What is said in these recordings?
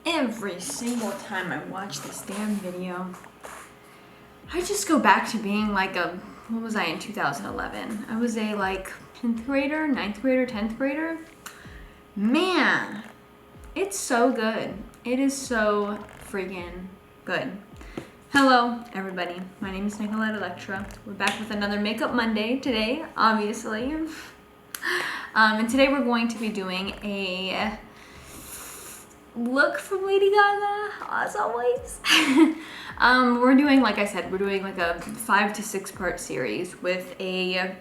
Every single time I watch this damn video, I just go back to being like what was I in 2011? I was a like 10th grader, 9th grader, 10th grader. Man, it's so good. It is so freaking good. Hello, everybody. My name is Nicolette Electra. We're back with another Makeup Monday today, obviously. And today we're going to be doing a look from Lady Gaga, as always. We're doing, like I said, we're doing like a 5 to 6 part series with a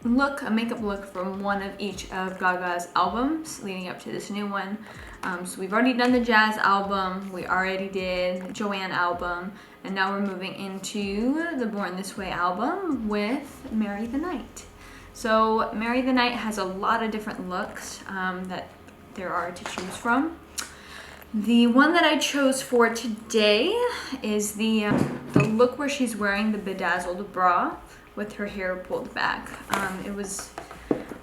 makeup look from one of each of Gaga's albums leading up to this new one. So we've already done the Jazz album, we already did the Joanne album, and now we're moving into the Born This Way album with Marry the Night. So Marry the Night has a lot of different looks that there are to choose from. The one that I chose for today is the look where she's wearing the bedazzled bra with her hair pulled back. It was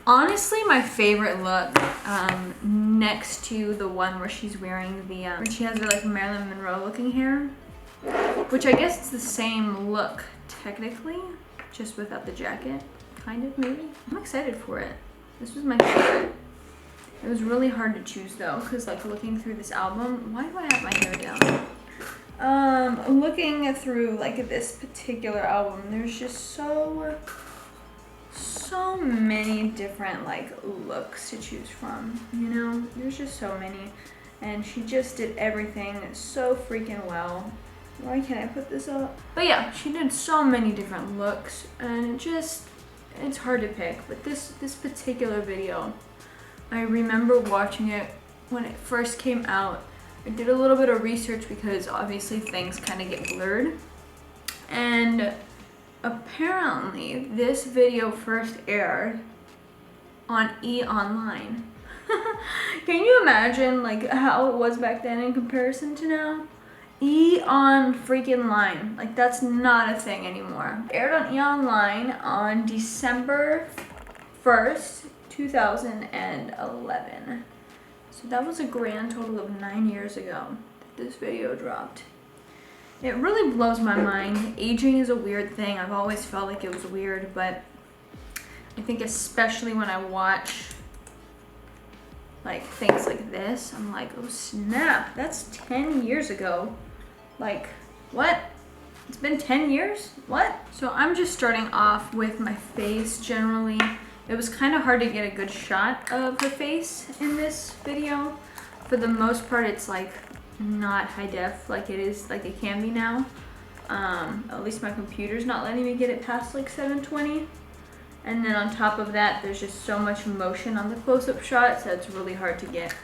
honestly my favorite look, next to the one where she's wearing the where she has her like Marilyn Monroe looking hair, which I guess it's the same look technically, just without the jacket, kind of, maybe. I'm excited for it. This was my favorite. It was really hard to choose though, because like looking through this album, why do I have my hair down? Looking through like this particular album, there's just so many different like looks to choose from, you know? There's just so many, and she just did everything so freaking well. Why can't I put this up? But yeah, she did so many different looks, and it's hard to pick, but this particular video, I remember watching it when it first came out. I did a little bit of research because obviously things kind of get blurred. And apparently this video first aired on E! Online. Can you imagine like how it was back then in comparison to now? E! On freaking line. Like that's not a thing anymore. It aired on E! Online on December 1st, 2011. So that was a grand total of 9 years ago that this video dropped. It really blows my mind. Aging is a weird thing. I've always felt like it was weird, but I think especially when I watch like things like this, I'm like, oh snap, that's 10 years ago. Like, what? It's been 10 years? What? So I'm just starting off with my face generally. It was kind of hard to get a good shot of the face in this video. For the most part, it's like not high def like it is, like it can be now. At least my computer's not letting me get it past like 720. And then on top of that, there's just so much motion on the close-up shot, so it's really hard to get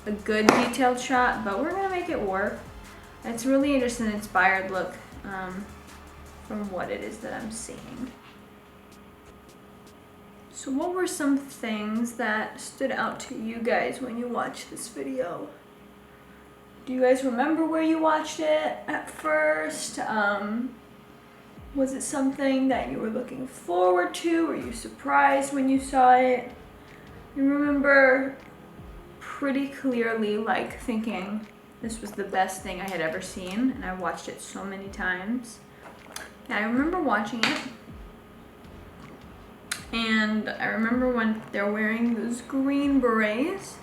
a good detailed shot, but we're gonna make it work. It's really just an inspired look from what it is that I'm seeing. So what were some things that stood out to you guys when you watched this video? Do you guys remember where you watched it at first? Was it something that you were looking forward to? Were you surprised when you saw it? I remember pretty clearly like thinking this was the best thing I had ever seen, and I watched it so many times. Yeah, I remember watching it. And I remember when they're wearing those green berets,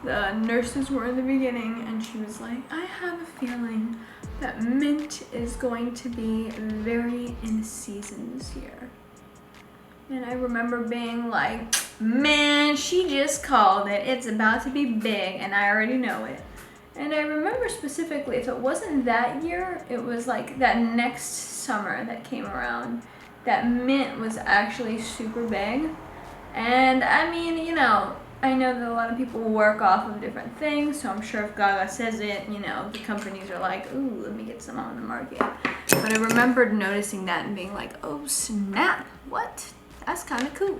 the nurses were in the beginning, and she was like, I have a feeling that mint is going to be very in season this year. And I remember being like, man, she just called it. It's about to be big, and I already know it. And I remember specifically, if it wasn't that year, it was like that next summer that came around, that mint was actually super big. And I mean, you know, I know that a lot of people work off of different things, so I'm sure if Gaga says it, you know, the companies are like, ooh, let me get some on the market. But I remembered noticing that and being like, oh snap, what? That's kind of cool.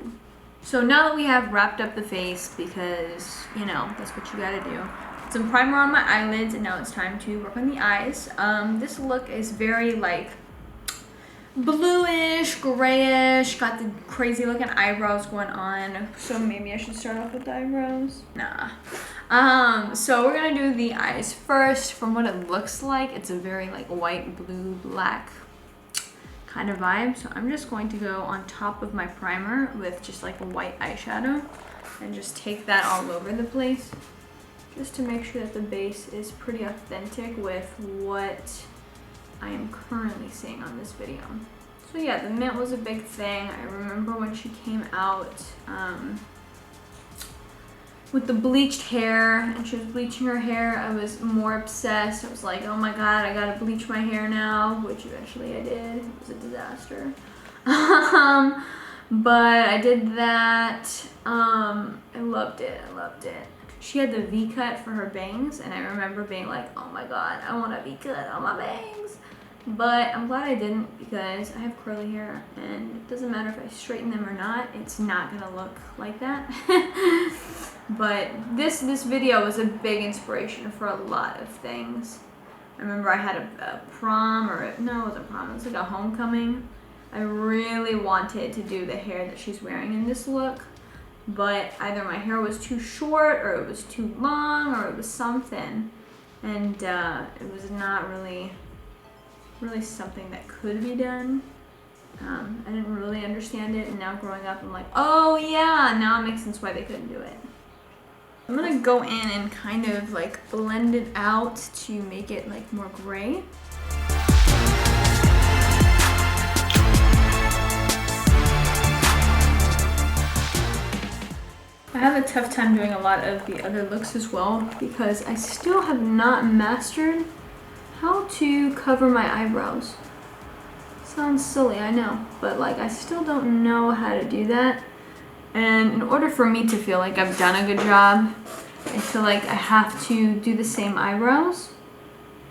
So now that we have wrapped up the face, because, you know, that's what you gotta do. Some primer on my eyelids, and now it's time to work on the eyes. This look is very like, bluish, grayish, got the crazy looking eyebrows going on. So maybe I should start off with the eyebrows. Nah. So we're gonna do the eyes first. From what it looks like, it's a very like white, blue, black kind of vibe. So I'm just going to go on top of my primer with just like a white eyeshadow and just take that all over the place, just to make sure that the base is pretty authentic with what I am currently seeing on this video. So yeah, the mint was a big thing. I remember when she came out with the bleached hair, and she was bleaching her hair, I was more obsessed. I was like, oh my god, I gotta bleach my hair now, which eventually I did. It was a disaster. But I did that. I loved it. She had the V-cut for her bangs, and I remember being like, oh my god, I want a V-cut on my bangs. But I'm glad I didn't, because I have curly hair, and it doesn't matter if I straighten them or not, it's not gonna look like that. But this video was a big inspiration for a lot of things. I remember I had a prom, no, it wasn't prom, it was like a homecoming. I really wanted to do the hair that she's wearing in this look, but either my hair was too short, or it was too long, or it was something, and it was not really something that could be done. I didn't really understand it, and now growing up, I'm like, oh yeah, now it makes sense why they couldn't do it. I'm gonna go in and kind of like blend it out to make it like more gray. I have a tough time doing a lot of the other looks as well, because I still have not mastered how to cover my eyebrows. Sounds silly, I know, but like I still don't know how to do that. And in order for me to feel like I've done a good job, I feel like I have to do the same eyebrows,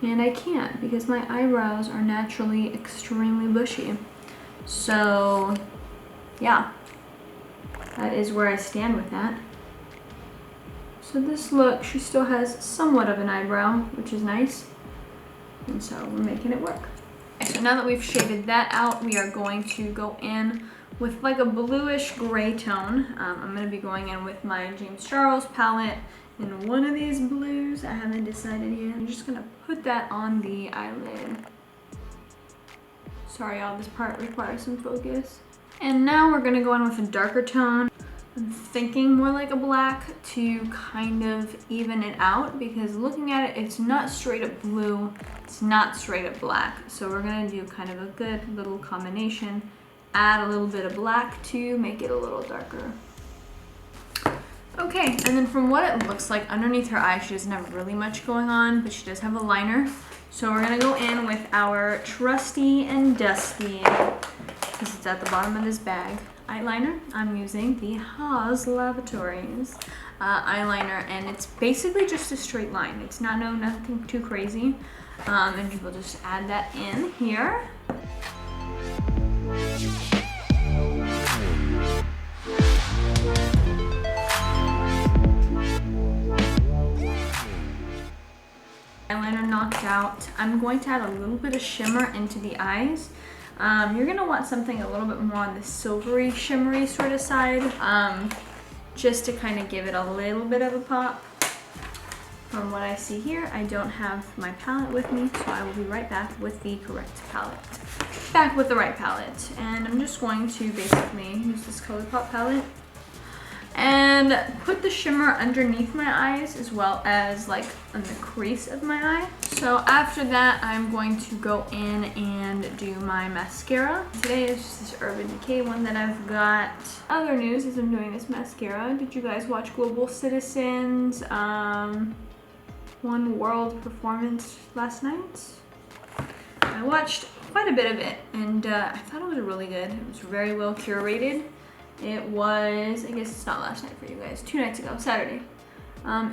and I can't, because my eyebrows are naturally extremely bushy. So yeah, that is where I stand with that. So this look, she still has somewhat of an eyebrow, which is nice. And so we're making it work. Okay, so now that we've shaded that out, we are going to go in with like a bluish gray tone. I'm gonna be going in with my James Charles palette in one of these blues. I haven't decided yet. I'm just gonna put that on the eyelid. Sorry y'all, this part requires some focus. And now we're gonna go in with a darker tone. I'm thinking more like a black to kind of even it out, because looking at it, it's not straight up blue, it's not straight up black. So we're gonna do kind of a good little combination. Add a little bit of black to make it a little darker. Okay, and then from what it looks like, underneath her eye, she doesn't have really much going on, but she does have a liner. So we're gonna go in with our trusty and dusty, because it's at the bottom of this bag, eyeliner. I'm using the Haas Lavatories eyeliner, and it's basically just a straight line. It's nothing too crazy. And we'll just add that in here. Eyeliner knocked out. I'm going to add a little bit of shimmer into the eyes. You're gonna want something a little bit more on the silvery, shimmery sort of side, just to kind of give it a little bit of a pop. From what I see here, I don't have my palette with me, so I will be right back with the correct palette. Back with the right palette, and I'm just going to basically use this ColourPop palette and put the shimmer underneath my eyes as well as like on the crease of my eye. So after that, I'm going to go in and do my mascara. Today is just this Urban Decay one that I've got. Other news is I'm doing this mascara. Did you guys watch Global Citizen's One World performance last night? I watched quite a bit of it, and I thought it was really good. It was very well curated. It was, I guess it's not last night for you guys, 2 nights ago, Saturday.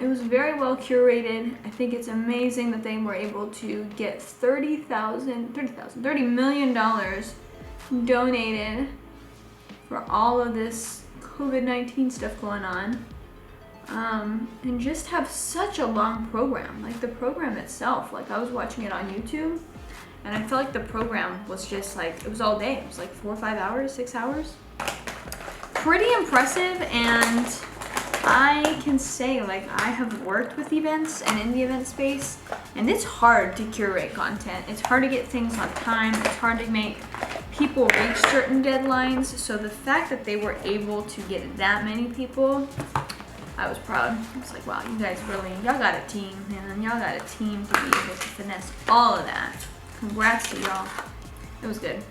It was very well curated. I think it's amazing that they were able to get $30 million donated for all of this COVID-19 stuff going on. And just have such a long program. Like the program itself, like I was watching it on YouTube, And I felt like the program was just like, it was all day. It was like 4 or 5 hours, 6 hours. Pretty impressive, and I can say, like, I have worked with events and in the event space, and it's hard to curate content. It's hard to get things on time. It's hard to make people reach certain deadlines. So the fact that they were able to get that many people, I was proud. I was like, wow, you guys really, y'all got a team, man. Y'all got a team to be able to finesse all of that. Congrats to y'all. It was good.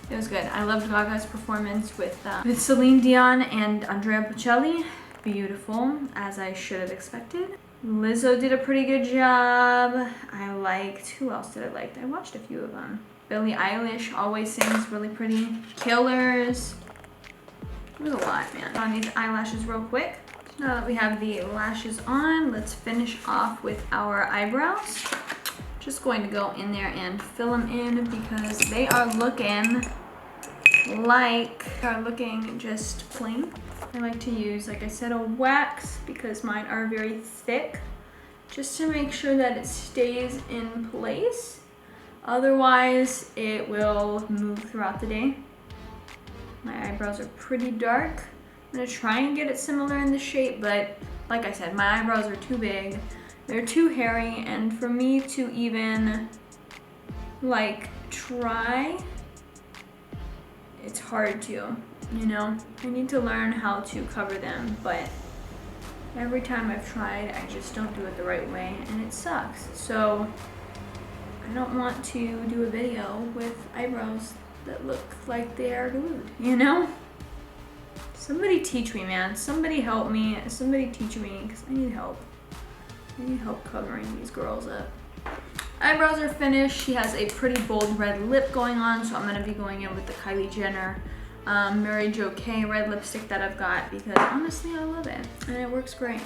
It was good. I loved Gaga's performance with Celine Dion and Andrea Bocelli. Beautiful, as I should have expected. Lizzo did a pretty good job. I liked, who else did I like? I watched a few of them. Billie Eilish always sings really pretty. Killers. It was a lot, man. On these eyelashes real quick. Now that we have the lashes on, let's finish off with our eyebrows. Just going to go in there and fill them in because they are looking just plain. I like to use, like I said, a wax because mine are very thick, just to make sure that it stays in place. Otherwise, it will move throughout the day. My eyebrows are pretty dark. I'm gonna try and get it similar in the shape, but like I said, my eyebrows are too big. They're too hairy, and for me to even like try, it's hard to, you know? I need to learn how to cover them, but every time I've tried, I just don't do it the right way, and it sucks. So I don't want to do a video with eyebrows that look like they are glued, you know? Somebody teach me, man. Somebody help me. Somebody teach me, because I need help. I need help covering these girls up. Eyebrows are finished. She has a pretty bold red lip going on, so I'm going to be going in with the Kylie Jenner Mary Jo K red lipstick that I've got, because honestly I love it and it works great.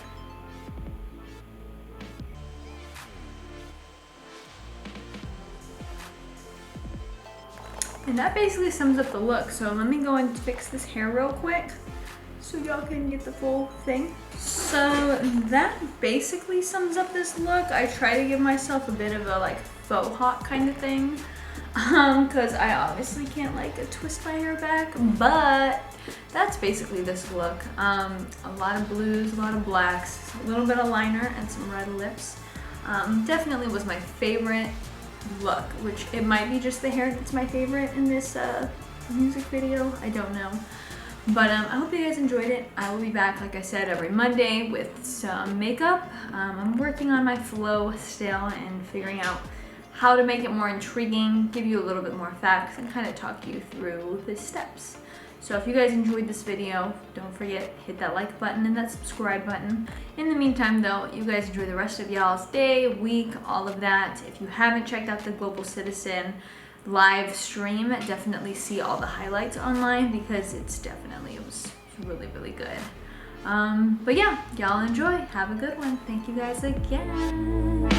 And that basically sums up the look. So let me go and fix this hair real quick so y'all can get the full thing. So that basically sums up this look. I try to give myself a bit of a like faux hawk kind of thing, because I obviously can't like twist my hair back, but that's basically this look. A lot of blues, a lot of blacks, a little bit of liner, and some red lips. Definitely was my favorite look, which it might be just the hair that's my favorite in this music video. I don't know. But I hope you guys enjoyed it. I will be back, like I said, every Monday with some makeup. I'm working on my flow still and figuring out how to make it more intriguing, give you a little bit more facts, and kind of talk you through the steps. So if you guys enjoyed this video, don't forget, hit that like button and that subscribe button. In the meantime though, you guys enjoy the rest of y'all's day, week, all of that. If you haven't checked out the Global Citizen live stream, definitely see all the highlights online, because it was really, really good. But yeah, y'all enjoy. Have a good one. Thank you guys again.